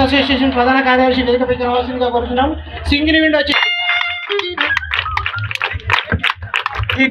Association ప్రధాన కార్యదర్శి వేదికపై రావాల్సిందిగా కోరుతున్నాం. సింగిల్ విండో వచ్చి ఈ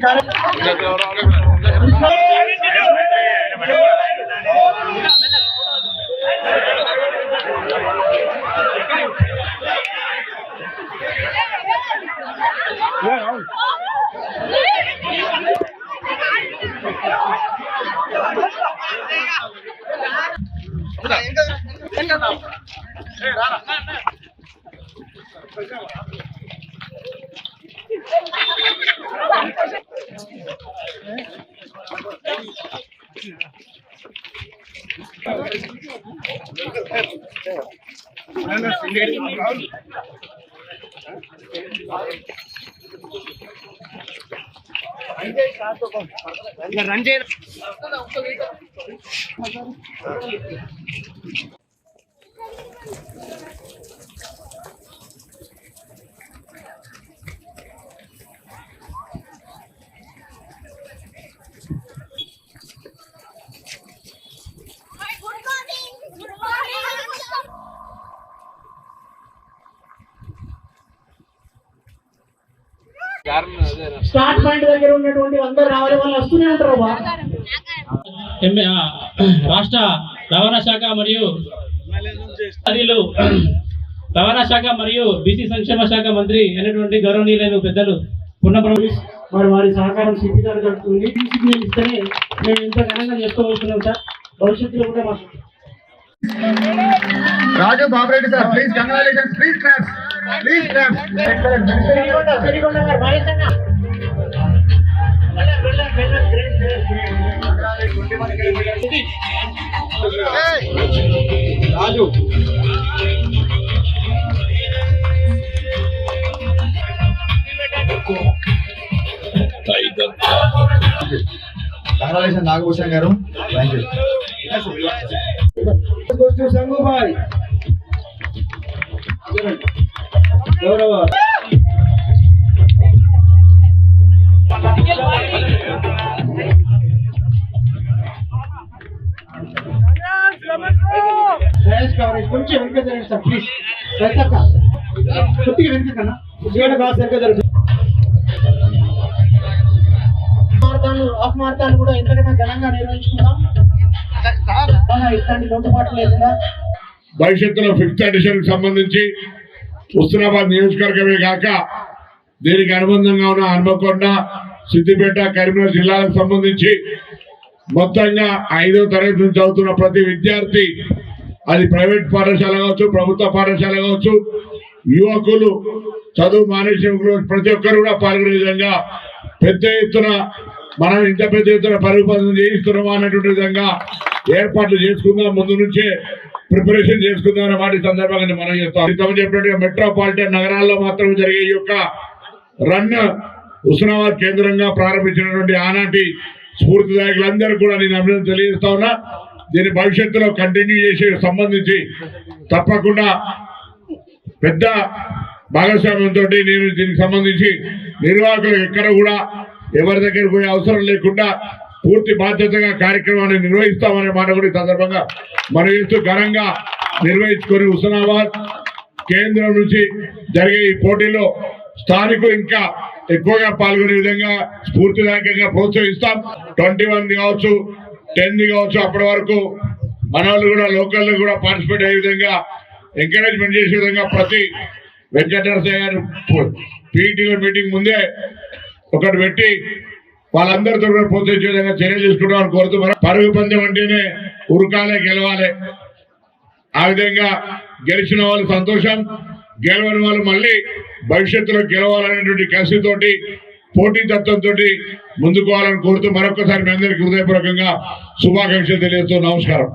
రన్ చేయ స్టార్ట్ పాయింట్ దగ్గర ఉన్నటువంటి అందరూ రావాలి, వాళ్ళు వస్తూనే ఉంటారు. రాష్ట్ర రవాణా శాఖ మరియు రవాణా శాఖ మరియు బీసీ సంక్షేమ శాఖ మంత్రి అయినటువంటి గౌరవనీయులైన పెద్దలు మరి వారి సహకారం సిద్ధిగా జరుగుతుంది. ఇస్తేనే మేము ఎంత ఘనంగా చేసుకోబోతున్నాం సార్. భవిష్యత్తులో కూడా మాకు Raju Babureddy sir, please congratulations, please claps, please claps. Raju congratulation Nagabhushan garu, thank you. సంగుబాయ్ గౌరవ కొంచెం వెనుక జరగండి సార్ ప్లీజ్. కొద్దిగా వెనుకన్నా హాఫ్ మారథాన్ కూడా ఎంతకన్నా ఘనంగా నిర్వహించుకుందాం. ఇట్లాంటి లోటుపాటు లేకుండా భవిష్యత్తులో 5th ఎడిషన్ సంబంధించి హుస్నాబాద్ నియోజకవర్గమే కాక దీనికి అనుబంధంగా ఉన్న హన్మకొండ, సిద్దిపేట, కరీంనగర్ జిల్లాలకు సంబంధించి మొత్తంగా 5వ తరగతి నుంచి చదువుతున్న ప్రతి విద్యార్థి, అది ప్రైవేట్ పాఠశాల కావచ్చు, ప్రభుత్వ పాఠశాల కావచ్చు, యువకులు, చదువు మానేసిన యువకులు, ప్రతి ఒక్కరు కూడా పాల్గొనే విధంగా పెద్ద ఎత్తున మనం ఇంత పెద్ద ఎత్తున పరిపాలన చేయిస్తున్నామా అనేటువంటి విధంగా ఏర్పాట్లు చేసుకుందాం. ముందు నుంచే ప్రిపరేషన్ చేసుకుందాం అనే మాట సందర్భంగా మనం చేస్తాం. చెప్పినట్టుగా మెట్రోపాలిటన్ నగరాల్లో మాత్రం జరిగే ఈ యొక్క రన్ హుస్నాబాద్ కేంద్రంగా ప్రారంభించినటువంటి ఆనాటి స్ఫూర్తిదాయకులందరూ కూడా నేను అభినందన తెలియజేస్తా ఉన్నా. దీని భవిష్యత్తులో కంటిన్యూ చేసే సంబంధించి తప్పకుండా పెద్ద భాగస్వామ్యంతో నేను దీనికి సంబంధించి నిర్వాహకులు ఎక్కడ కూడా ఎవరి దగ్గర పోయే అవసరం లేకుండా పూర్తి బాధ్యతగా కార్యక్రమాన్ని నిర్వహిస్తామనే మాట కూడా ఈ సందర్భంగా మనం చేస్తూ ఘనంగా నిర్వహించుకొని హుస్నాబాద్ కేంద్రం నుంచి జరిగే ఈ పోటీలో స్థానికులు ఇంకా ఎక్కువగా పాల్గొనే విధంగా స్ఫూర్తిదాయకంగా ప్రోత్సహిస్తాం. 21 కావచ్చు, 10 కావచ్చు, అప్పటి వరకు మన వాళ్ళు కూడా లోకల్లో కూడా పార్టిసిపేట్ అయ్యే విధంగా ఎంకరేజ్మెంట్ చేసే విధంగా ప్రతి వెంకటరసయ్య గారు పీఈటీలో మీటింగ్ ముందే ఒకటి పెట్టి వాళ్ళందరితో కూడా ప్రోత్సహించే విధంగా చర్యలు తీసుకుంటామని కోరుతూ, పరుగు పందెం అంటేనే ఉరకాలే, గెలవాలి. ఆ విధంగా గెలిచిన వాళ్ళు సంతోషం, గెలవని వాళ్ళు మళ్ళీ భవిష్యత్తులో గెలవాలనేటువంటి కసితోటి, పోటీతత్వంతో ముందుకోవాలని కోరుతూ మరొకసారి మీ అందరికీ హృదయపూర్వకంగా శుభాకాంక్షలు తెలియజేస్తూ నమస్కారం.